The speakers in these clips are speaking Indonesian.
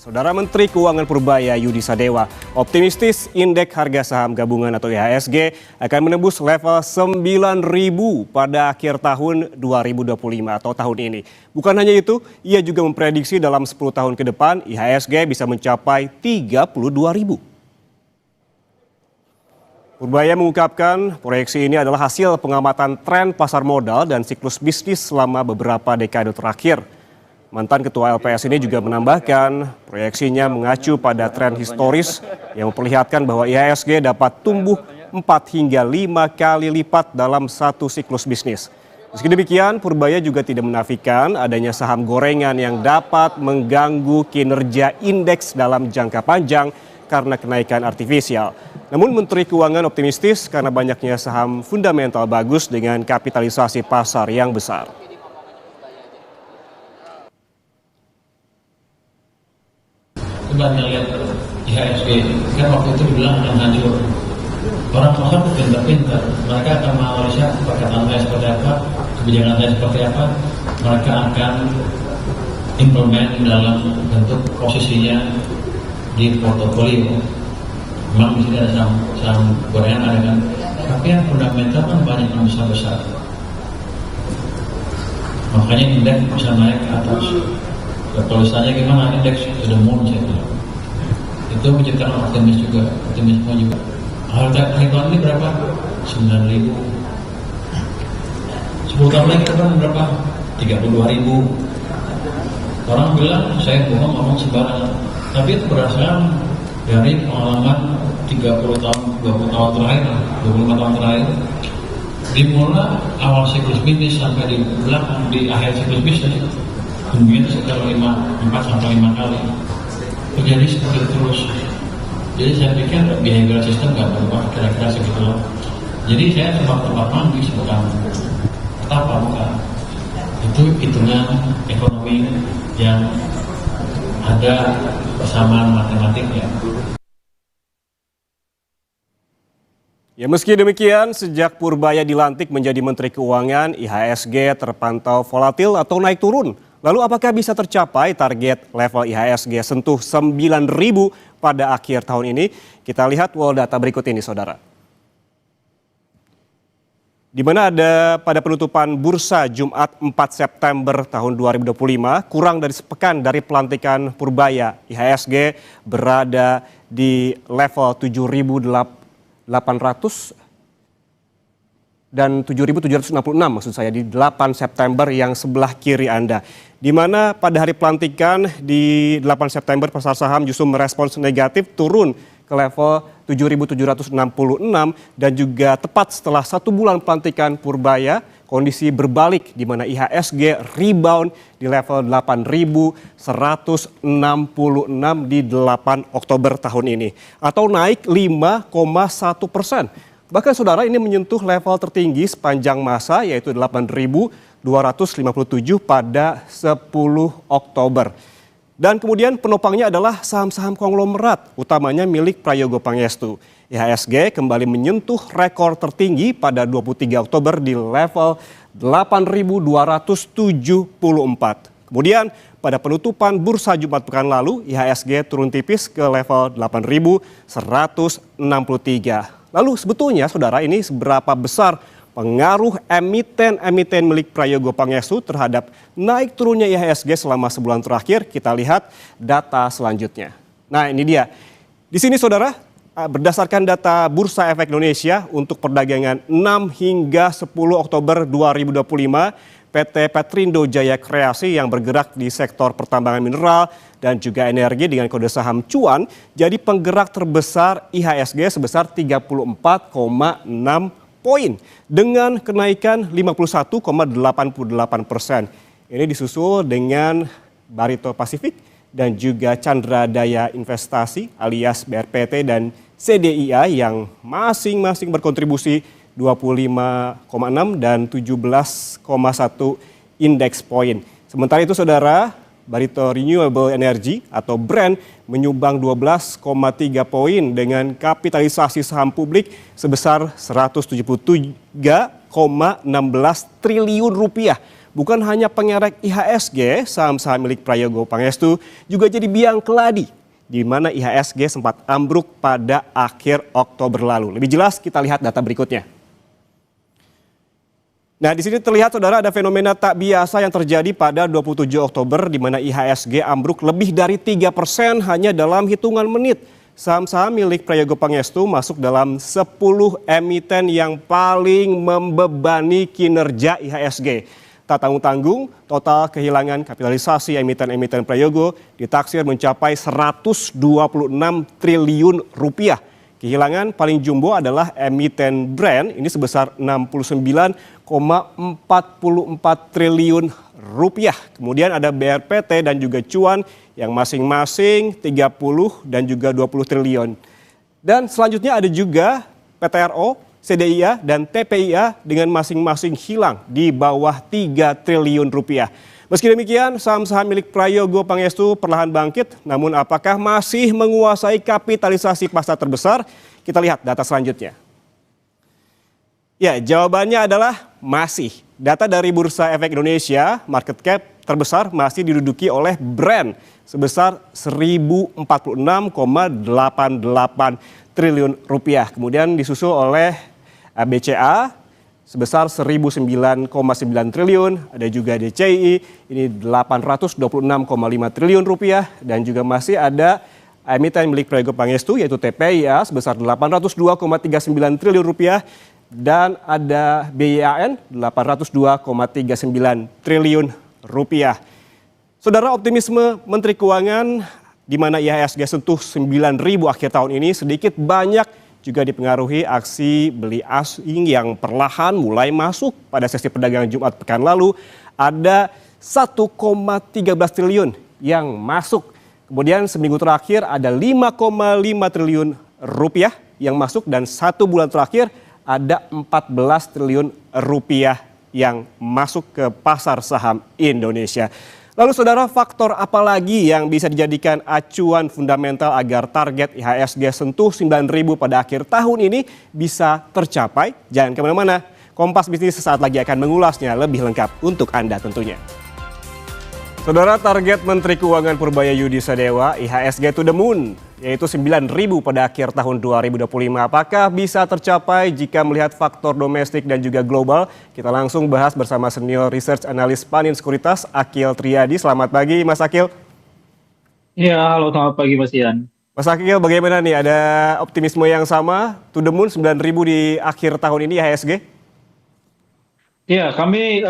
Saudara Menteri Keuangan Purbaya Yudi Sadewa optimistis indeks harga saham gabungan atau IHSG akan menembus level 9.000 pada akhir tahun 2025 atau tahun ini. Bukan hanya itu, ia juga memprediksi dalam 10 tahun ke depan IHSG bisa mencapai 32.000. Purbaya mengungkapkan proyeksi ini adalah hasil pengamatan tren pasar modal dan siklus bisnis selama beberapa dekade terakhir. Mantan Ketua LPS ini juga menambahkan proyeksinya mengacu pada tren historis yang memperlihatkan bahwa IHSG dapat tumbuh 4 hingga 5 kali lipat dalam satu siklus bisnis. Meski demikian, Purbaya juga tidak menafikan adanya saham gorengan yang dapat mengganggu kinerja indeks dalam jangka panjang karena kenaikan artifisial. Namun Menteri Keuangan optimistis karena banyaknya saham fundamental bagus dengan kapitalisasi pasar yang besar. Coba lihat IHSG, kan waktu itu dibilang akan hancur. Orang pasar pintar-pintar, mereka akan menganalisa perkataan saya seperti apa, kebijakan saya seperti apa, mereka akan implement dalam bentuk posisinya di portofolio. Memang di sini ada saham gorengan ada kan, tapi yang fundamental kan banyak yang besar-besar. Makanya indeks bisa naik ke atas. Tulisannya gimana indeks to the moon saya bilang. Itu menciptakan optimisme juga. Harga tahun ini berapa? 9.000. 10 tahun lagi ke depan berapa? 32.000. Orang bilang saya ngomong sembarangan. Tapi itu berdasarkan dari pengalaman 30 tahun, 20 tahun terakhir, 25 tahun terakhir. Dimulai awal siklus bisnis sampai di belakang di akhir siklus bisnis. Kemudian sekitar 4 sampai 5 kali terjadi seperti itu terus. Jadi saya pikir behavioral system nggak berubah kira-kira segitu. Jadi saya tempat mandi bukan apa bukan. Itu hitungan ekonomi yang ada persamaan matematiknya. Ya, meski demikian, sejak Purbaya dilantik menjadi Menteri Keuangan, IHSG terpantau volatil atau naik turun. Lalu apakah bisa tercapai target level IHSG sentuh 9.000 pada akhir tahun ini? Kita lihat wall data berikut ini, saudara. Di mana ada pada penutupan bursa Jumat 4 September tahun 2025, kurang dari sepekan dari pelantikan Purbaya, IHSG berada di level 7.800 dan 7.766 maksud saya di 8 September yang sebelah kiri Anda. Di mana pada hari pelantikan di 8 September pasar saham justru merespons negatif turun ke level 7.766 dan juga tepat setelah 1 bulan pelantikan Purbaya kondisi berbalik di mana IHSG rebound di level 8.166 di 8 Oktober tahun ini atau naik 5,1%. Bahkan saudara ini menyentuh level tertinggi sepanjang masa yaitu 8.257 pada 10 Oktober. Dan kemudian penopangnya adalah saham-saham konglomerat utamanya milik Prayogo Pangestu. IHSG kembali menyentuh rekor tertinggi pada 23 Oktober di level 8.274. Kemudian pada penutupan bursa Jumat pekan lalu IHSG turun tipis ke level 8.163. Lalu sebetulnya saudara ini seberapa besar pengaruh emiten-emiten milik Prayogo Pangestu terhadap naik turunnya IHSG selama sebulan terakhir? Kita lihat data selanjutnya. Nah ini dia. Di sini saudara berdasarkan data Bursa Efek Indonesia untuk perdagangan 6 hingga 10 Oktober 2025, PT Petrindo Jaya Kreasi yang bergerak di sektor pertambangan mineral dan juga energi dengan kode saham cuan jadi penggerak terbesar IHSG sebesar 34,6 poin dengan kenaikan 51,88%. Ini disusul dengan Barito Pasifik dan juga Chandra Daya Investasi alias BRPT dan CDIA yang masing-masing berkontribusi 25,6 dan 17,1 indeks poin. Sementara itu saudara, Barito Renewable Energy atau BREN menyumbang 12,3 poin dengan kapitalisasi saham publik sebesar 173,16 triliun rupiah bukan hanya pengerek IHSG, saham-saham milik Prayogo Pangestu juga jadi biang keladi, di mana IHSG sempat ambruk pada akhir Oktober lalu. Lebih jelas kita lihat data berikutnya. Nah, di sini terlihat saudara ada fenomena tak biasa yang terjadi pada 27 Oktober di mana IHSG ambruk lebih dari 3% hanya dalam hitungan menit. Saham-saham milik Prayogo Pangestu masuk dalam 10 emiten yang paling membebani kinerja IHSG. Tak tanggung-tanggung, total kehilangan kapitalisasi emiten-emiten Prayogo ditaksir mencapai 126 triliun rupiah. Kehilangan paling jumbo adalah emiten brand, ini sebesar 69,44 triliun rupiah. Kemudian ada BRPT dan juga Cuan yang masing-masing 30 dan juga 20 triliun. Dan selanjutnya ada juga PTRO, CDIA dan TPIA dengan masing-masing hilang di bawah 3 triliun rupiah. Meski demikian, saham-saham milik Prayogo Pangestu perlahan bangkit, namun apakah masih menguasai kapitalisasi pasar terbesar? Kita lihat data selanjutnya. Ya, jawabannya adalah masih. Data dari Bursa Efek Indonesia, market cap terbesar masih diduduki oleh brand sebesar 1046,88 triliun rupiah. Kemudian disusul oleh BCA sebesar 1009,9 triliun, ada juga DCI ini 826,5 triliun rupiah dan juga masih ada emiten milik Prayogo Pangestu yaitu TPIA sebesar 802,39 triliun rupiah dan ada BIAN 802,39 triliun rupiah. Saudara, optimisme Menteri Keuangan di mana IHSG sentuh 9.000 akhir tahun ini sedikit banyak juga dipengaruhi aksi beli asing yang perlahan mulai masuk pada sesi perdagangan Jumat pekan lalu. Ada 1,13 triliun yang masuk. Kemudian seminggu terakhir ada 5,5 triliun rupiah yang masuk dan 1 bulan terakhir ada 14 triliun rupiah yang masuk ke pasar saham Indonesia. Lalu saudara, faktor apa lagi yang bisa dijadikan acuan fundamental agar target IHSG sentuh 9.000 pada akhir tahun ini bisa tercapai? Jangan kemana-mana, Kompas Bisnis sesaat lagi akan mengulasnya lebih lengkap untuk Anda tentunya. Saudara, target Menteri Keuangan Purbayayudi Sadewa IHSG to the moon, yaitu 9.000 pada akhir tahun 2025. Apakah bisa tercapai jika melihat faktor domestik dan juga global? Kita langsung bahas bersama senior research analis Panin Sekuritas, Akil Triadi. Selamat pagi Mas Akil. Iya, halo, selamat pagi Mas Ian. Mas Akil, bagaimana nih? Ada optimisme yang sama, to the moon 9.000 di akhir tahun ini IHSG? Ya, kami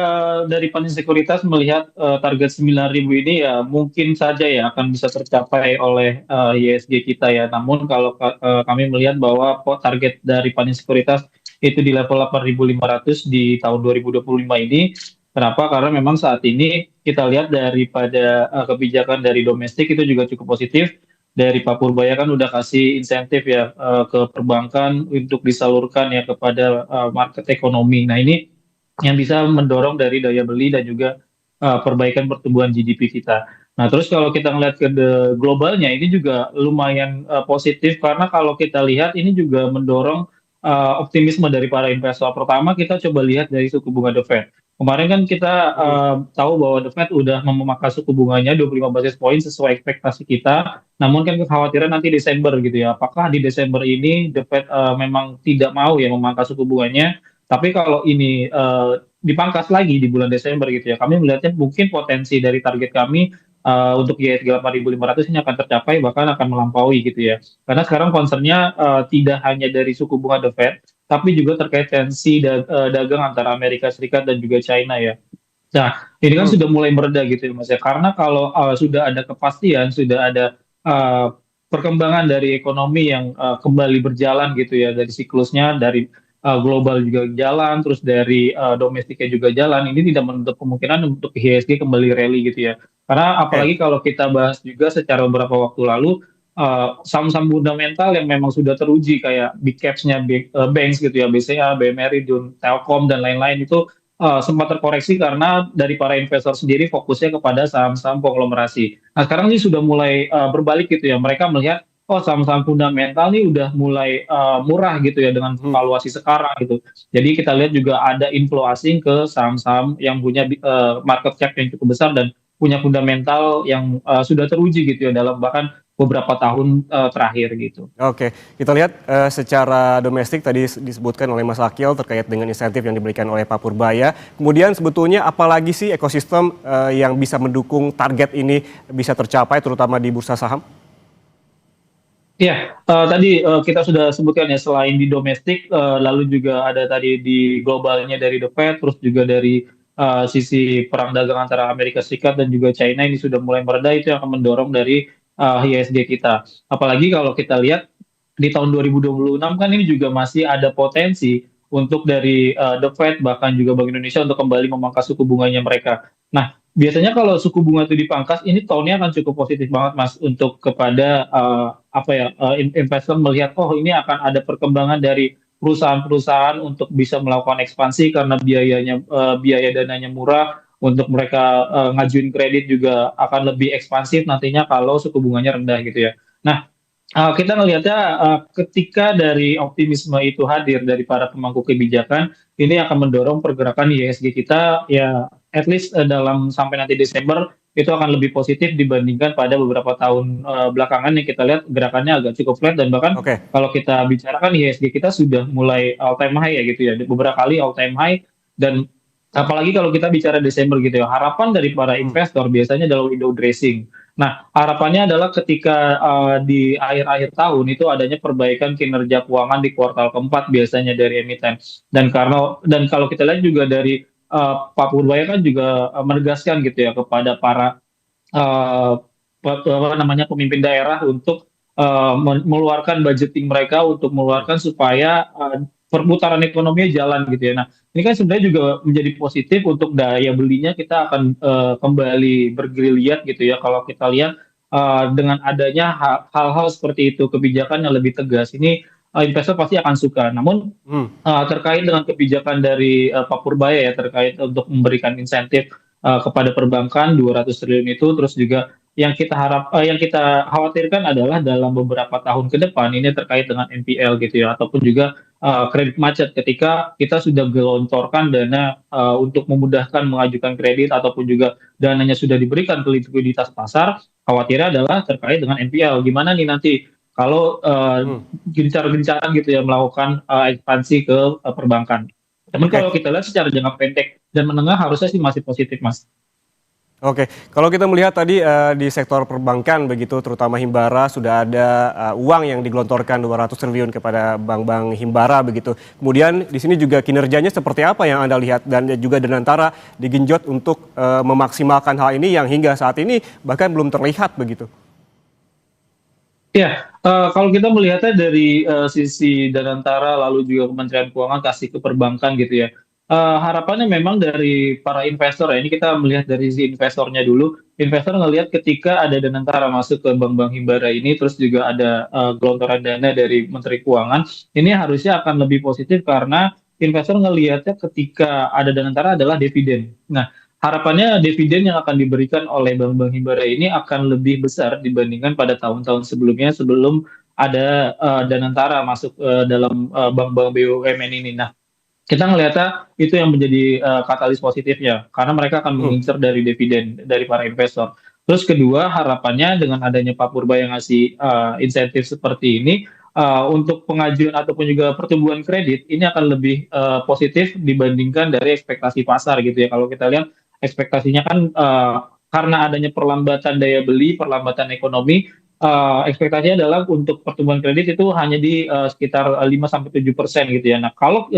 dari Panin Sekuritas melihat target 9.000 ini ya mungkin saja ya akan bisa tercapai oleh IHSG kita ya. Namun kalau kami melihat bahwa target dari Panin Sekuritas itu di level 8.500 di tahun 2025 ini. Kenapa? Karena memang saat ini kita lihat daripada kebijakan dari domestik itu juga cukup positif. Dari Pak Purbaya kan udah kasih insentif ya ke perbankan untuk disalurkan ya kepada market ekonomi. Nah, ini yang bisa mendorong dari daya beli dan juga perbaikan pertumbuhan GDP kita. Nah, terus kalau kita ngelihat ke globalnya ini juga lumayan positif karena kalau kita lihat ini juga mendorong optimisme dari para investor. Pertama, kita coba lihat dari suku bunga The Fed. Kemarin kan kita tahu bahwa The Fed udah memangkas suku bunganya 25 basis point sesuai ekspektasi kita. Namun kan kekhawatiran nanti Desember gitu ya. Apakah di Desember ini The Fed memang tidak mau ya memangkas suku bunganya? Tapi kalau ini dipangkas lagi di bulan Desember gitu ya, kami melihatnya mungkin potensi dari target kami untuk IHSG 8.500 ini akan tercapai, bahkan akan melampaui gitu ya. Karena sekarang concernnya tidak hanya dari suku bunga The Fed, tapi juga terkait tensi dagang antara Amerika Serikat dan juga China ya. Nah, ini kan sudah mulai mereda gitu ya Mas ya. Karena kalau sudah ada kepastian, sudah ada perkembangan dari ekonomi yang kembali berjalan gitu ya, dari siklusnya, dari global juga jalan, terus dari domestiknya juga jalan, ini tidak menutup kemungkinan untuk IHSG kembali rally gitu ya. Karena apalagi kalau kita bahas juga secara beberapa waktu lalu, saham-saham fundamental yang memang sudah teruji kayak big caps-nya banks gitu ya, BCA, BMRI, Telkom, dan lain-lain itu sempat terkoreksi karena dari para investor sendiri fokusnya kepada saham-saham konglomerasi. Nah, sekarang ini sudah mulai berbalik gitu ya, mereka melihat oh saham-saham fundamental nih udah mulai murah gitu ya dengan Hmm. valuasi sekarang gitu. Jadi kita lihat juga ada inflow asing ke saham-saham yang punya market cap yang cukup besar dan punya fundamental yang sudah teruji gitu ya dalam bahkan beberapa tahun terakhir gitu. Oke, kita lihat secara domestik tadi disebutkan oleh Mas Akil terkait dengan insentif yang diberikan oleh Pak Purbaya. Kemudian sebetulnya apalagi sih ekosistem yang bisa mendukung target ini bisa tercapai terutama di bursa saham? Iya, tadi kita sudah sebutkan ya selain di domestik, lalu juga ada tadi di globalnya dari The Fed, terus juga dari sisi perang dagang antara Amerika Serikat dan juga China ini sudah mulai mereda itu yang akan mendorong dari ISG kita. Apalagi kalau kita lihat di tahun 2026 kan ini juga masih ada potensi untuk dari The Fed bahkan juga Bank Indonesia untuk kembali memangkas suku bunganya mereka. Nah, biasanya kalau suku bunga itu dipangkas, ini tahunnya akan cukup positif banget Mas untuk kepada apa ya investor melihat oh ini akan ada perkembangan dari perusahaan-perusahaan untuk bisa melakukan ekspansi karena biaya dananya murah untuk mereka ngajuin kredit juga akan lebih ekspansif nantinya kalau suku bunganya rendah gitu ya. Nah, kita ngelihatnya ketika dari optimisme itu hadir dari para pemangku kebijakan, ini akan mendorong pergerakan IHSG kita ya at least dalam sampai nanti Desember itu akan lebih positif dibandingkan pada beberapa tahun belakangan yang kita lihat gerakannya agak cukup flat dan bahkan Oke, kalau kita bicarakan IHSG kita sudah mulai all time high ya gitu ya beberapa kali all time high dan apalagi kalau kita bicara Desember gitu ya harapan dari para hmm, investor biasanya adalah window dressing. Nah, harapannya adalah ketika di akhir-akhir tahun itu adanya perbaikan kinerja keuangan di kuartal keempat biasanya dari emiten. Dan kalau kita lihat juga dari Pak Purbaya kan juga menegaskan gitu ya kepada para eh, apa namanya pemimpin daerah untuk mengeluarkan budgeting mereka untuk mengeluarkan supaya perputaran ekonominya jalan gitu ya. Nah, ini kan sebenarnya juga menjadi positif untuk daya belinya kita akan kembali bergeliat gitu ya. Kalau kita lihat dengan adanya hal-hal seperti itu, kebijakan yang lebih tegas, ini investor pasti akan suka. Namun hmm, terkait dengan kebijakan dari Pak Purbaya ya terkait untuk memberikan insentif kepada perbankan 200 triliun itu terus juga yang kita khawatirkan adalah dalam beberapa tahun ke depan ini terkait dengan NPL gitu ya ataupun juga kredit macet ketika kita sudah gelontorkan dana untuk memudahkan mengajukan kredit ataupun juga dananya sudah diberikan ke likuiditas pasar khawatirnya adalah terkait dengan NPL gimana nih nanti kalau hmm. gencar-gencaran gitu ya melakukan ekspansi ke perbankan. Tapi Oke. kalau kita lihat secara jangka pendek dan menengah harusnya sih masih positif, Mas. Oke, kalau kita melihat tadi di sektor perbankan begitu, terutama Himbara sudah ada uang yang digelontorkan 200 triliun kepada bank-bank Himbara begitu. Kemudian di sini juga kinerjanya seperti apa yang Anda lihat dan juga Danantara digenjot untuk memaksimalkan hal ini yang hingga saat ini bahkan belum terlihat begitu. Ya, kalau kita melihatnya dari sisi Danantara lalu juga Kementerian Keuangan kasih ke perbankan gitu ya. Harapannya memang dari para investor ya, ini kita melihat dari sisi investornya dulu. Investor ngelihat ketika ada Danantara masuk ke bank-bank Himbara ini, terus juga ada gelontoran dana dari Menteri Keuangan, ini harusnya akan lebih positif karena investor ngelihatnya ketika ada Danantara adalah dividen. Nah, harapannya dividen yang akan diberikan oleh bank-bank himbara ini akan lebih besar dibandingkan pada tahun-tahun sebelumnya sebelum ada Danantara masuk dalam bank-bank BUMN ini. Nah, kita ngelihatnya itu yang menjadi katalis positifnya karena mereka akan Hmm, mengincar dari dividen dari para investor. Terus kedua harapannya dengan adanya Pak Purba yang ngasih insentif seperti ini untuk pengajuan ataupun juga pertumbuhan kredit ini akan lebih positif dibandingkan dari ekspektasi pasar gitu ya. Kalau kita lihat ekspektasinya kan karena adanya perlambatan daya beli, perlambatan ekonomi, ekspektasinya adalah untuk pertumbuhan kredit itu hanya di sekitar 5-7% gitu ya. Nah, kalau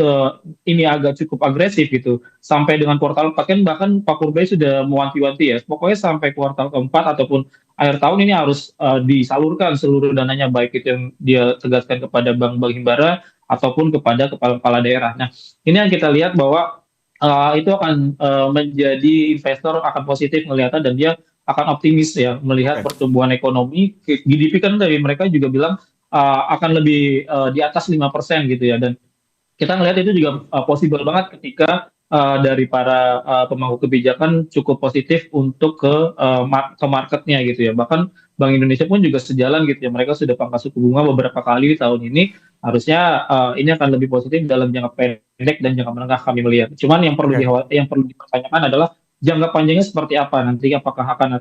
ini agak cukup agresif gitu, sampai dengan kuartal 4 kan bahkan Pak Kurbay sudah mewanti-wanti ya, pokoknya sampai kuartal keempat ataupun akhir tahun ini harus disalurkan seluruh dananya, baik itu yang dia tegaskan kepada bank-bank himbara ataupun kepada kepala-kepala daerah. Nah, ini yang kita lihat bahwa itu akan menjadi investor akan positif melihatnya dan dia akan optimis ya melihat oke. pertumbuhan ekonomi. GDP kan dari mereka juga bilang akan lebih di atas 5% gitu ya dan kita ngelihat itu juga possible banget ketika dari para pemangku kebijakan cukup positif untuk ke marketnya gitu ya. Bahkan Bank Indonesia pun juga sejalan gitu ya. Mereka sudah pangkas suku bunga beberapa kali di tahun ini. Harusnya ini akan lebih positif dalam jangka pendek dan jangka menengah kami melihat. Cuman Oke. yang perlu dipertanyakan adalah jangka panjangnya seperti apa nanti, apakah akan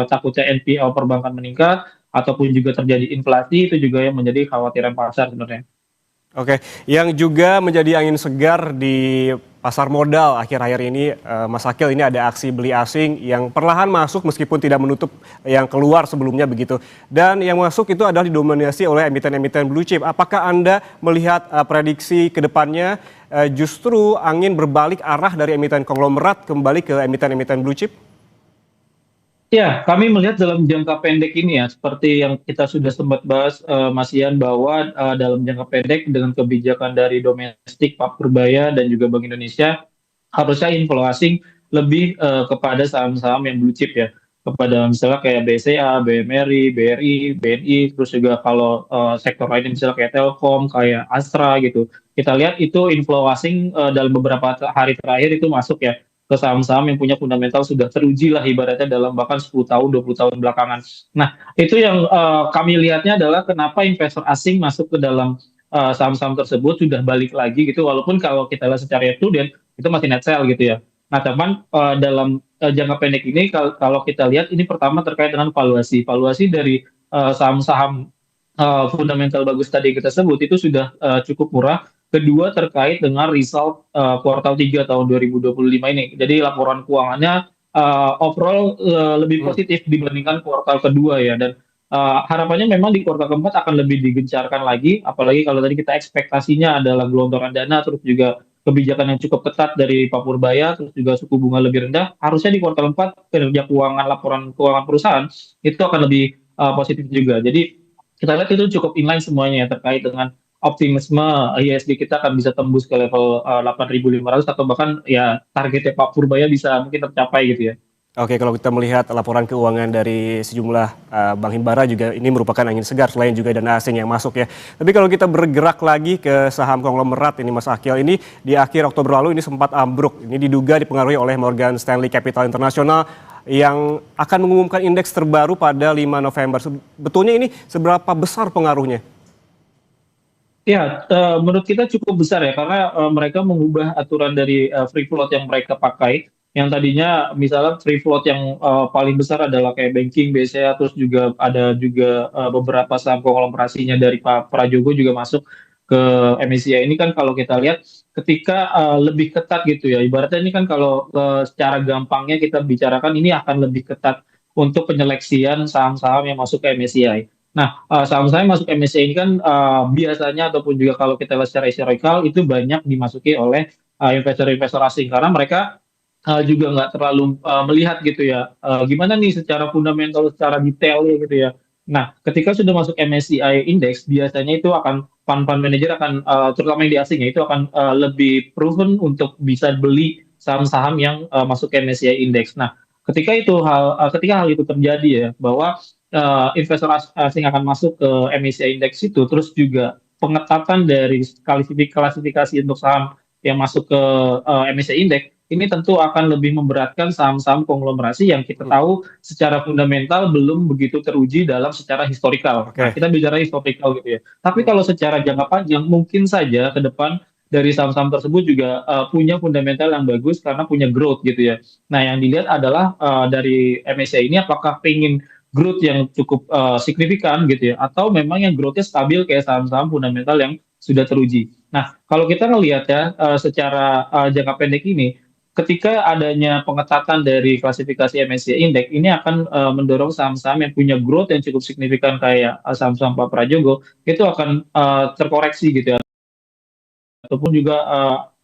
takutnya NPL perbankan meningkat ataupun juga terjadi inflasi, itu juga yang menjadi khawatiran pasar sebenarnya. Oke, yang juga menjadi angin segar di pasar modal akhir-akhir ini, Mas Akil, ini ada aksi beli asing yang perlahan masuk meskipun tidak menutup yang keluar sebelumnya begitu. Dan yang masuk itu adalah didominasi oleh emiten-emiten blue chip. Apakah Anda melihat prediksi ke depannya justru angin berbalik arah dari emiten konglomerat kembali ke emiten-emiten blue chip? Ya, kami melihat dalam jangka pendek ini ya, seperti yang kita sudah sempat bahas, Mas Ian, bahwa dalam jangka pendek dengan kebijakan dari domestik, Pak Purbaya dan juga Bank Indonesia, harusnya inflow asing lebih kepada saham-saham yang blue chip ya, kepada misalnya kayak BCA, BMRI, BRI, BNI, terus juga kalau sektor lain misalnya kayak Telkom, kayak Astra gitu. Kita lihat itu inflow asing dalam beberapa hari terakhir itu masuk ya ke saham-saham yang punya fundamental sudah teruji lah ibaratnya dalam bahkan 10 tahun, 20 tahun belakangan. Nah, itu yang kami lihatnya adalah kenapa investor asing masuk ke dalam saham-saham tersebut sudah balik lagi gitu, walaupun kalau kita lihat secara prudent itu masih net sell gitu ya. Nah, teman dalam jangka pendek ini kalau kita lihat ini pertama terkait dengan valuasi. Valuasi dari saham-saham fundamental bagus tadi kita sebut itu sudah cukup murah. Kedua terkait dengan result kuartal 3 tahun 2025 ini. Jadi laporan keuangannya overall lebih positif dibandingkan kuartal kedua ya, dan harapannya memang di kuartal keempat akan lebih digencarkan lagi, apalagi kalau tadi kita ekspektasinya adalah gelontoran dana, terus juga kebijakan yang cukup ketat dari Pak Purbaya, terus juga suku bunga lebih rendah, harusnya di kuartal 4 kinerja keuangan, laporan keuangan perusahaan itu akan lebih positif juga. Jadi kita lihat itu cukup inline semuanya ya, terkait dengan optimisme IHSG kita akan bisa tembus ke level 8.500 atau bahkan ya targetnya Pak Purbaya bisa mungkin tercapai gitu ya. Oke, kalau kita melihat laporan keuangan dari sejumlah bank himbara juga ini merupakan angin segar selain juga dana asing yang masuk ya. Tapi kalau kita bergerak lagi ke saham konglomerat ini Mas Akil, ini di akhir Oktober lalu ini sempat ambruk. Ini diduga dipengaruhi oleh Morgan Stanley Capital International yang akan mengumumkan indeks terbaru pada 5 November. Sebetulnya ini seberapa besar pengaruhnya? Ya, menurut kita cukup besar ya, karena mereka mengubah aturan dari free float yang mereka pakai. Yang tadinya misalnya free float yang paling besar adalah kayak banking, BCA, terus juga ada juga beberapa saham konglomerasinya dari Pak Prajogo juga masuk ke MSCI ini kan kalau kita lihat ketika lebih ketat gitu ya. Ibaratnya ini kan kalau secara gampangnya kita bicarakan ini akan lebih ketat untuk penyeleksian saham-saham yang masuk ke MSCI. Nah, saham-saham masuk MSCI ini kan biasanya ataupun juga kalau kita lihat secara historical itu banyak dimasuki oleh investor-investor asing karena mereka juga nggak terlalu melihat gitu ya, gimana nih secara fundamental, secara detail ya gitu ya. Nah, ketika sudah masuk MSCI Index, biasanya itu akan fund manager akan terutama yang di asing ya, itu akan lebih proven untuk bisa beli saham-saham yang masuk ke MSCI Index. Nah, ketika hal itu terjadi ya, bahwa investor asing akan masuk ke MSCI Index itu, terus juga pengetatan dari klasifikasi untuk saham yang masuk ke MSCI Index, ini tentu akan lebih memberatkan saham-saham konglomerasi yang kita tahu secara fundamental belum begitu teruji dalam secara historikal. Nah, Oke. kita bicara historikal gitu ya. Tapi kalau secara jangka panjang, mungkin saja ke depan dari saham-saham tersebut juga punya fundamental yang bagus karena punya growth gitu ya. Nah, yang dilihat adalah dari MSCI ini apakah pengen growth yang cukup signifikan gitu ya, atau memang yang growth-nya stabil kayak saham-saham fundamental yang sudah teruji. Nah, kalau kita ngelihat ya secara jangka pendek ini, ketika adanya pengetatan dari klasifikasi MSCI Index, ini akan mendorong saham-saham yang punya growth yang cukup signifikan kayak saham-saham Pak Prajogo, itu akan terkoreksi gitu ya. Ataupun juga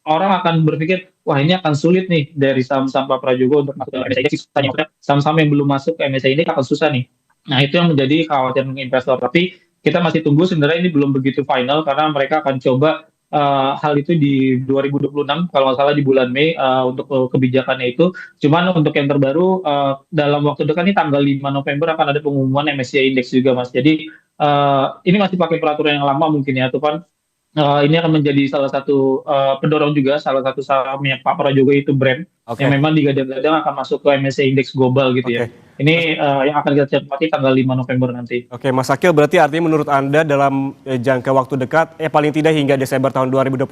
orang akan berpikir, wah ini akan sulit nih dari saham-saham Pak Prajogo untuk masuk ke MSCI Index. Susahnya, saham-saham yang belum masuk ke MSCI Index akan susah nih. Nah, itu yang menjadi kekhawatiran investor. Tapi kita masih tunggu, sebenarnya ini belum begitu final karena mereka akan coba hal itu di 2026 kalau nggak salah di bulan Mei untuk kebijakannya itu. Cuman untuk yang terbaru dalam waktu dekat ini tanggal 5 November akan ada pengumuman MSCI Index juga Mas. Jadi ini masih pakai peraturan yang lama mungkin ya, Tuhan. Ini akan menjadi salah satu pendorong juga, salah satu sahamnya Pak Prajogo itu brand yang Oke. memang digadang-gadang akan masuk ke MSCI Index global gitu ya. Oke. Ini yang akan kita cermati tanggal 5 November nanti. Oke, Mas Akil, berarti artinya menurut Anda dalam jangka waktu dekat, paling tidak hingga Desember tahun 2025,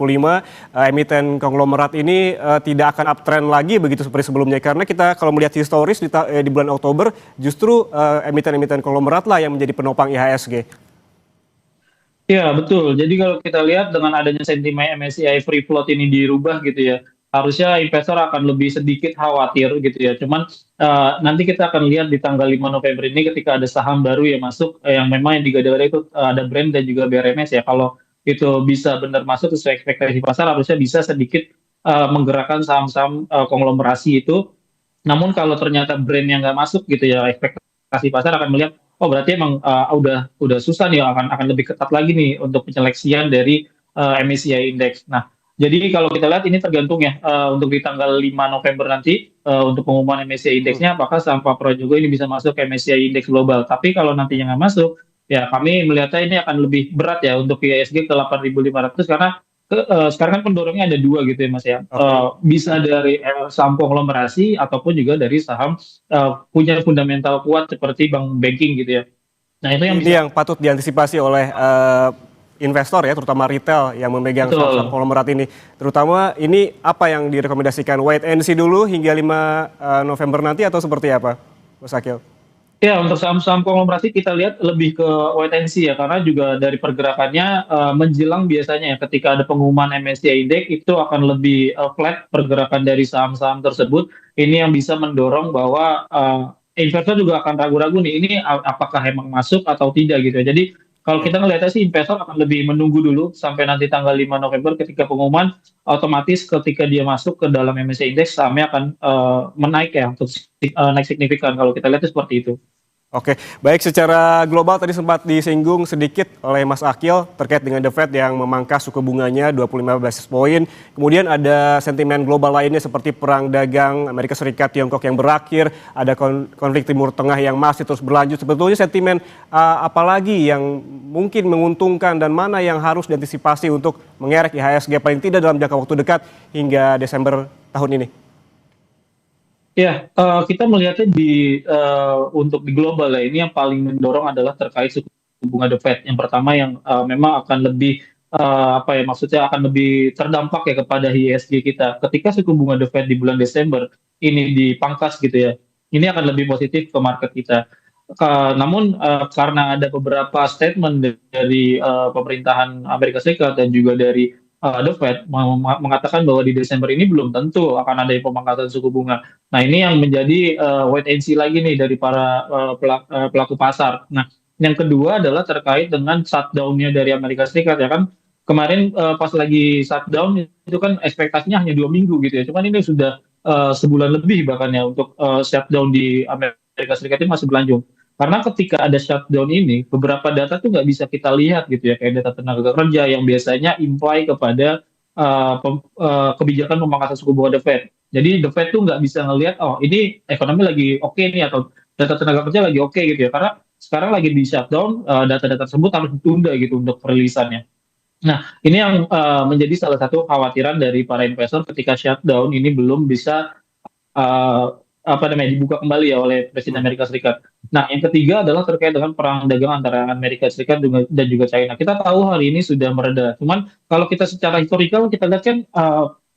emiten konglomerat ini tidak akan uptrend lagi begitu seperti sebelumnya. Karena kita kalau melihat historis di bulan Oktober, justru emiten-emiten konglomerat lah yang menjadi penopang IHSG. Iya, betul. Jadi kalau kita lihat dengan adanya sentimen MSCI free float ini dirubah gitu ya, harusnya investor akan lebih sedikit khawatir gitu ya. Cuman nanti kita akan lihat di tanggal 5 November ini ketika ada saham baru yang masuk, yang memang yang digadang-gadang itu ada brand dan juga BRMS ya. Kalau itu bisa benar masuk sesuai ekspektasi pasar, harusnya bisa sedikit menggerakkan saham-saham konglomerasi itu. Namun kalau ternyata brand yang nggak masuk gitu ya, ekspektasi pasar akan melihat, oh berarti emang udah susah nih, akan lebih ketat lagi nih untuk penyeleksian dari MSCI Index. Nah, jadi kalau kita lihat ini tergantung ya untuk di tanggal 5 November nanti untuk pengumuman MSCI Index-nya apakah saham Vapro juga ini bisa masuk ke MSCI Index Global. Tapi kalau nantinya nggak masuk, ya kami melihatnya ini akan lebih berat ya untuk IHSG ke 8.500 karena sekarang kan pendorongnya ada dua gitu ya Mas ya. Bisa dari saham konglomerasi ataupun juga dari saham punya fundamental kuat seperti bank banking gitu ya. Nah itu yang Ini bisa. yang patut diantisipasi oleh investor ya, terutama retail yang memegang saham-saham Betul. konglomerat ini. Terutama ini apa yang direkomendasikan? Wait and see dulu hingga 5 November nanti atau seperti apa, Mas Akil? Ya, untuk saham-saham konglomerasi kita lihat lebih ke wait and see ya, karena juga dari pergerakannya menjelang biasanya ya ketika ada pengumuman MSCI Index itu akan lebih flat pergerakan dari saham-saham tersebut. Ini yang bisa mendorong bahwa investor juga akan ragu-ragu nih, ini apakah emang masuk atau tidak gitu ya. Jadi kalau kita ngelihatnya sih investor akan lebih menunggu dulu sampai nanti tanggal 5 November ketika pengumuman, otomatis ketika dia masuk ke dalam MSCI Index sahamnya akan menaik ya untuk naik signifikan kalau kita lihat itu seperti itu. Oke, baik, secara global tadi sempat disinggung sedikit oleh Mas Akil terkait dengan The Fed yang memangkas suku bunganya 25 basis point. Kemudian ada sentimen global lainnya seperti perang dagang Amerika Serikat Tiongkok yang berakhir, ada konflik Timur Tengah yang masih terus berlanjut. Sebetulnya sentimen apalagi yang mungkin menguntungkan dan mana yang harus diantisipasi untuk mengerek IHSG paling tidak dalam jangka waktu dekat hingga Desember tahun ini? Ya, kita melihatnya untuk di global ya, ini yang paling mendorong adalah terkait suku bunga The Fed. Yang pertama yang memang akan lebih apa ya maksudnya akan lebih terdampak ya kepada ISG kita. Ketika suku bunga The Fed di bulan Desember ini dipangkas gitu ya, ini akan lebih positif ke market kita. Namun karena ada beberapa statement dari pemerintahan Amerika Serikat dan juga dari The Fed mengatakan bahwa di Desember ini belum tentu akan ada pemangkasan suku bunga. Nah ini yang menjadi wait and see lagi nih dari para pelaku pasar. Nah yang kedua adalah terkait dengan shutdown-nya dari Amerika Serikat ya kan. Kemarin pas lagi shutdown itu kan ekspektasinya hanya 2 minggu gitu ya. Cuman ini sudah sebulan lebih bahkan ya untuk shutdown di Amerika Serikat ini masih berlanjut. Karena ketika ada shutdown ini, beberapa data tuh nggak bisa kita lihat gitu ya, kayak data tenaga kerja yang biasanya imply kepada kebijakan pemangkasan suku bunga The Fed. Jadi The Fed tuh nggak bisa ngelihat, oh ini ekonomi lagi oke nih atau data tenaga kerja lagi oke gitu ya, karena sekarang lagi di shutdown, data-data tersebut harus ditunda gitu untuk perilisannya. Nah, ini yang menjadi salah satu kekhawatiran dari para investor ketika shutdown ini belum bisa eh, apa namanya dibuka kembali ya oleh Presiden Amerika Serikat. Nah, yang ketiga adalah terkait dengan perang dagang antara Amerika Serikat dan juga China. Kita tahu hari ini sudah mereda. Cuman kalau kita secara historikal kita lihat kan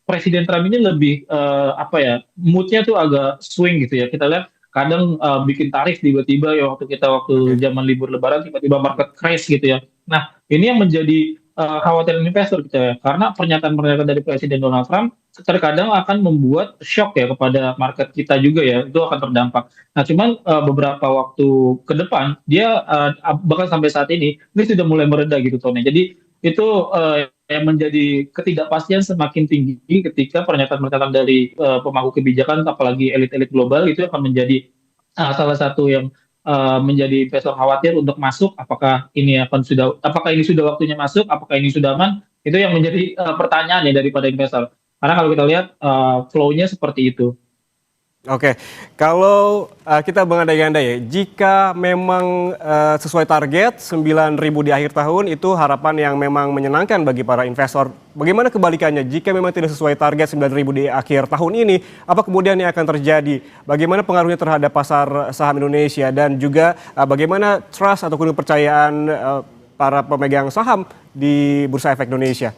Presiden Trump ini lebih apa ya moodnya tuh agak swing gitu ya. Kita lihat kadang bikin tarif tiba-tiba ya waktu zaman libur Lebaran tiba-tiba market crash gitu ya. Nah, ini yang menjadi khawatiran investor gitu ya. Karena pernyataan-pernyataan dari Presiden Donald Trump terkadang akan membuat shock ya kepada market kita juga ya, itu akan terdampak. Nah, cuman beberapa waktu ke depan dia bahkan sampai saat ini sudah mulai mereda gitu Tony. Jadi itu yang menjadi ketidakpastian semakin tinggi ketika pernyataan-pernyataan dari pemangku kebijakan apalagi elit-elit global itu akan menjadi salah satu yang menjadi investor khawatir untuk masuk apakah ini sudah waktunya masuk, apakah ini sudah aman, itu yang menjadi pertanyaan ya daripada investor. Karena kalau kita lihat flow-nya seperti itu. Oke, kalau kita mengandai-andai ya, jika memang sesuai target 9.000 di akhir tahun itu harapan yang memang menyenangkan bagi para investor. Bagaimana kebalikannya jika memang tidak sesuai target 9.000 di akhir tahun ini, apa kemudian yang akan terjadi? Bagaimana pengaruhnya terhadap pasar saham Indonesia dan juga bagaimana trust ataupun kepercayaan para pemegang saham di Bursa Efek Indonesia?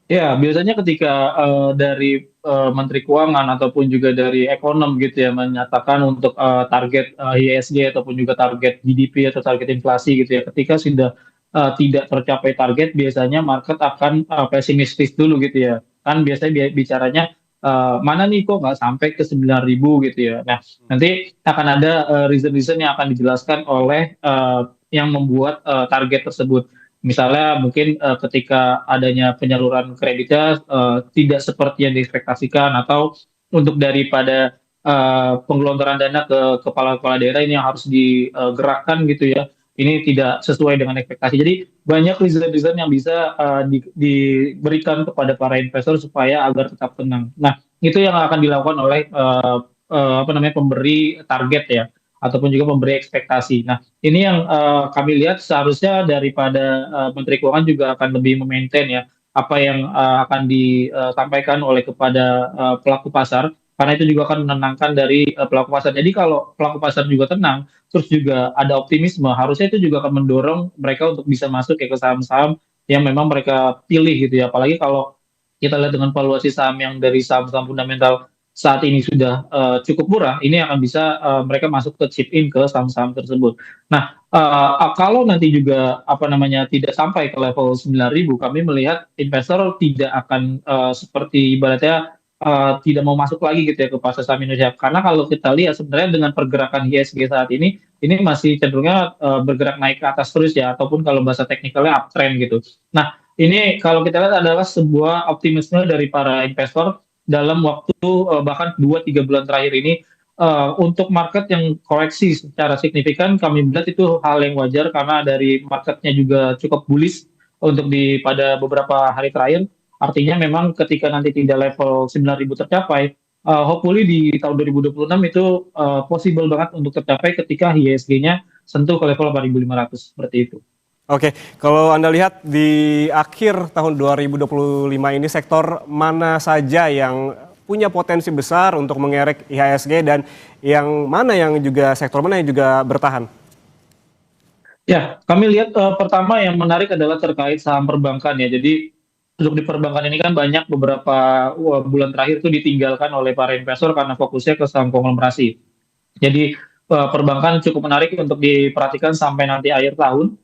Ya, biasanya ketika dari Menteri Keuangan ataupun juga dari ekonom gitu ya menyatakan untuk target ISG ataupun juga target GDP atau target inflasi gitu ya. Ketika sudah tidak tercapai target, biasanya market akan pesimistis dulu gitu ya. Kan biasanya bicaranya mana nih kok nggak sampai ke 9.000 gitu ya. Nah, nanti akan ada reason-reason yang akan dijelaskan oleh yang membuat target tersebut. Misalnya mungkin ketika adanya penyaluran kreditnya tidak seperti yang diekspektasikan atau untuk daripada penggelontoran dana ke kepala-kepala daerah ini yang harus digerakkan gitu ya. Ini tidak sesuai dengan ekspektasi. Jadi banyak reason-reason yang bisa diberikan kepada para investor supaya agar tetap tenang. Nah, itu yang akan dilakukan oleh apa namanya pemberi target ya ataupun juga pemberi ekspektasi. Nah, ini yang kami lihat seharusnya daripada Menteri Keuangan juga akan lebih memaintain ya apa yang akan disampaikan oleh kepada pelaku pasar karena itu juga akan menenangkan dari pelaku pasar. Jadi kalau pelaku pasar juga tenang, terus juga ada optimisme, harusnya itu juga akan mendorong mereka untuk bisa masuk ya ke saham-saham yang memang mereka pilih gitu ya. Apalagi kalau kita lihat dengan valuasi saham yang dari saham-saham fundamental saat ini sudah cukup murah, ini akan bisa mereka masuk ke chip in ke saham-saham tersebut. Nah, kalau nanti juga apa namanya tidak sampai ke level 9.000, kami melihat investor tidak akan seperti ibaratnya tidak mau masuk lagi gitu ya ke pasar saham Indonesia. Karena kalau kita lihat sebenarnya dengan pergerakan ISG saat ini masih cenderungnya bergerak naik ke atas terus ya, ataupun kalau bahasa teknikalnya uptrend gitu. Nah, ini kalau kita lihat adalah sebuah optimisme dari para investor dalam waktu bahkan 2-3 bulan terakhir ini untuk market yang koreksi secara signifikan kami melihat itu hal yang wajar karena dari marketnya juga cukup bullish untuk pada beberapa hari terakhir. Artinya memang ketika nanti tidak level 9.000 tercapai, hopefully di tahun 2026 itu possible banget untuk tercapai ketika ISG-nya sentuh ke level 8.500 seperti itu. Oke, kalau Anda lihat di akhir tahun 2025 ini sektor mana saja yang punya potensi besar untuk mengerek IHSG dan sektor mana yang juga bertahan? Ya, kami lihat pertama yang menarik adalah terkait saham perbankan ya. Jadi untuk di perbankan ini kan banyak beberapa bulan terakhir itu ditinggalkan oleh para investor karena fokusnya ke saham konglomerasi. Jadi perbankan cukup menarik untuk diperhatikan sampai nanti akhir tahun.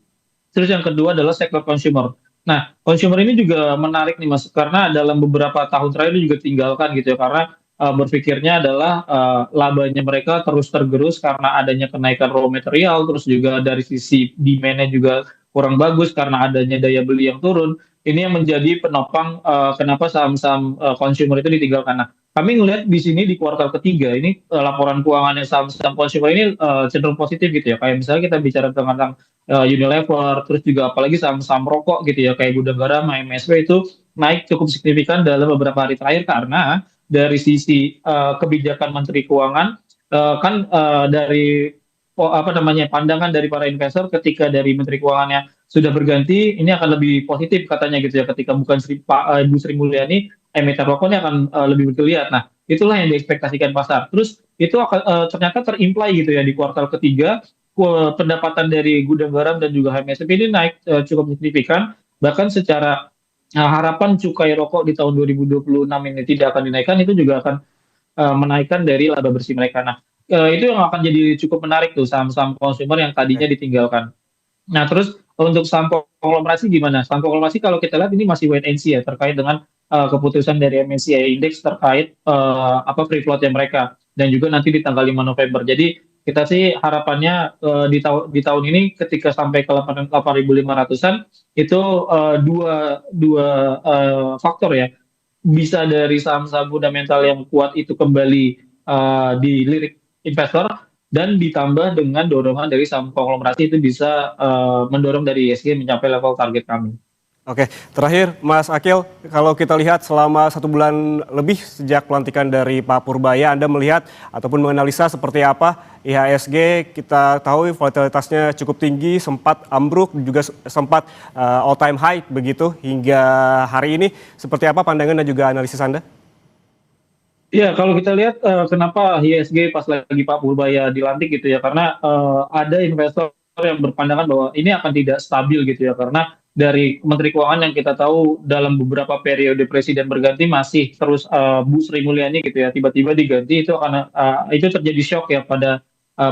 Terus yang kedua adalah sektor consumer. Nah, consumer ini juga menarik nih Mas, karena dalam beberapa tahun terakhir ini juga tinggalkan gitu ya, karena berpikirnya adalah labanya mereka terus tergerus karena adanya kenaikan raw material, terus juga dari sisi demand-nya juga kurang bagus karena adanya daya beli yang turun. Ini yang menjadi penopang kenapa saham-saham consumer itu ditinggalkan. Nah, kami ngelihat di sini di kuartal ketiga ini laporan keuangannya saham-saham consumer ini cenderung positif gitu ya. Kayak misalnya kita bicara tentang Unilever, terus juga apalagi saham-saham rokok gitu ya, kayak Gudang Garam, MSW itu naik cukup signifikan dalam beberapa hari terakhir karena dari sisi kebijakan Menteri Keuangan kan dari apa namanya pandangan dari para investor ketika dari Menteri Keuangannya sudah berganti, ini akan lebih positif katanya gitu ya, ketika bukan Ibu Sri Mulyani, emiten rokoknya akan lebih bergeliat. Nah, itulah yang diekspektasikan pasar. Terus itu akan ternyata terimply gitu ya di kuartal ketiga pendapatan dari Gudang Garam dan juga HMSP ini naik cukup signifikan, bahkan secara harapan cukai rokok di tahun 2026 ini tidak akan dinaikkan, itu juga akan menaikkan dari laba bersih mereka. Nah, itu yang akan jadi cukup menarik tuh saham-saham konsumer yang tadinya ditinggalkan. Nah, terus untuk saham konglomerasi gimana? Saham konglomerasi kalau kita lihat ini masih wait and see ya terkait dengan keputusan dari MSCI Index terkait apa free float-nya mereka dan juga nanti di tanggal 5 November. Jadi kita sih harapannya di tahun ini ketika sampai ke 8.500-an itu dua faktor ya. Bisa dari saham-saham fundamental yang kuat itu kembali dilirik investor dan ditambah dengan dorongan dari saham konglomerasi itu bisa mendorong dari ISG mencapai level target kami. Oke, terakhir Mas Akil, kalau kita lihat selama 1 bulan lebih sejak pelantikan dari Pak Purbaya, Anda melihat ataupun menganalisa seperti apa IHSG? Kita tahu volatilitasnya cukup tinggi, sempat ambruk, juga sempat all time high begitu hingga hari ini. Seperti apa pandangan dan juga analisis Anda? Ya, kalau kita lihat kenapa IHSG pas lagi Pak Purbaya dilantik gitu ya, karena ada investor yang berpandangan bahwa ini akan tidak stabil gitu ya, karena dari Menteri Keuangan yang kita tahu dalam beberapa periode presiden berganti masih terus Bu Sri Mulyani gitu ya, tiba-tiba diganti itu karena itu terjadi shock ya pada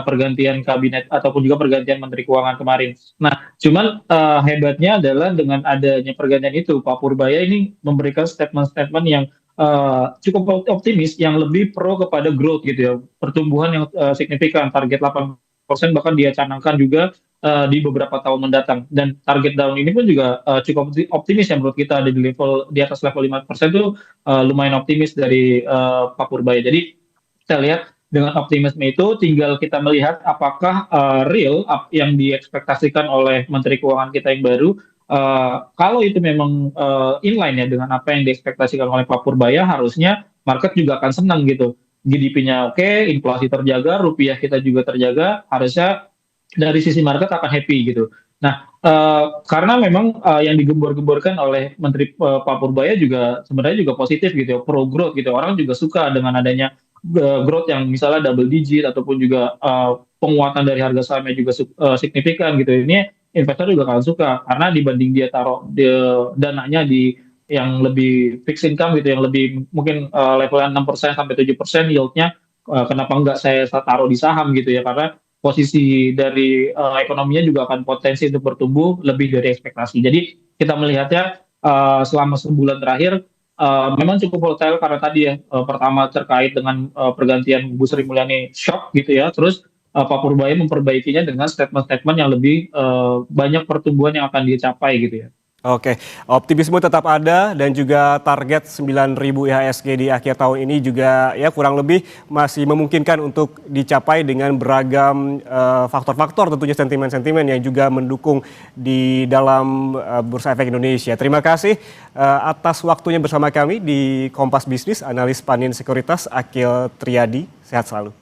pergantian kabinet ataupun juga pergantian Menteri Keuangan kemarin. Nah, cuman hebatnya adalah dengan adanya pergantian itu, Pak Purbaya ini memberikan statement-statement yang cukup optimis, yang lebih pro kepada growth gitu ya, pertumbuhan yang signifikan, target 8% bahkan dia canangkan juga di beberapa tahun mendatang, dan target tahun ini pun juga cukup optimis ya menurut kita, ada di level di atas level 5% itu lumayan optimis dari Pak Purbaya. Jadi kita lihat dengan optimisme itu tinggal kita melihat apakah real yang diekspektasikan oleh Menteri Keuangan kita yang baru. Kalau itu memang inline ya dengan apa yang diekspektasikan oleh Pak Purbaya, harusnya market juga akan senang gitu. GDP-nya oke, inflasi terjaga, rupiah kita juga terjaga, harusnya dari sisi market akan happy gitu. Nah, karena memang yang digembor-gemborkan oleh Menteri Pak Purbaya juga sebenarnya juga positif gitu ya, pro growth gitu. Orang juga suka dengan adanya growth yang misalnya double digit ataupun juga penguatan dari harga sahamnya juga signifikan gitu. Ini investor juga akan suka karena dibanding dia taruh dananya di yang lebih fixed income gitu, yang lebih mungkin levelnya 6% sampai 7% yieldnya, kenapa enggak saya taruh di saham gitu ya, karena posisi dari ekonominya juga akan potensi untuk bertumbuh lebih dari ekspektasi. Jadi kita melihatnya selama sebulan terakhir memang cukup volatile karena tadi ya, pertama terkait dengan pergantian Bu Sri Mulyani shock gitu ya, terus Pak Purbaya memperbaikinya dengan statement-statement yang lebih banyak pertumbuhan yang akan dicapai gitu ya. Oke, optimisme tetap ada dan juga target 9.000 IHSG di akhir tahun ini juga ya kurang lebih masih memungkinkan untuk dicapai dengan beragam faktor-faktor, tentunya sentimen-sentimen yang juga mendukung di dalam Bursa Efek Indonesia. Terima kasih atas waktunya bersama kami di Kompas Bisnis, analis Panin Sekuritas Akil Triadi. Sehat selalu.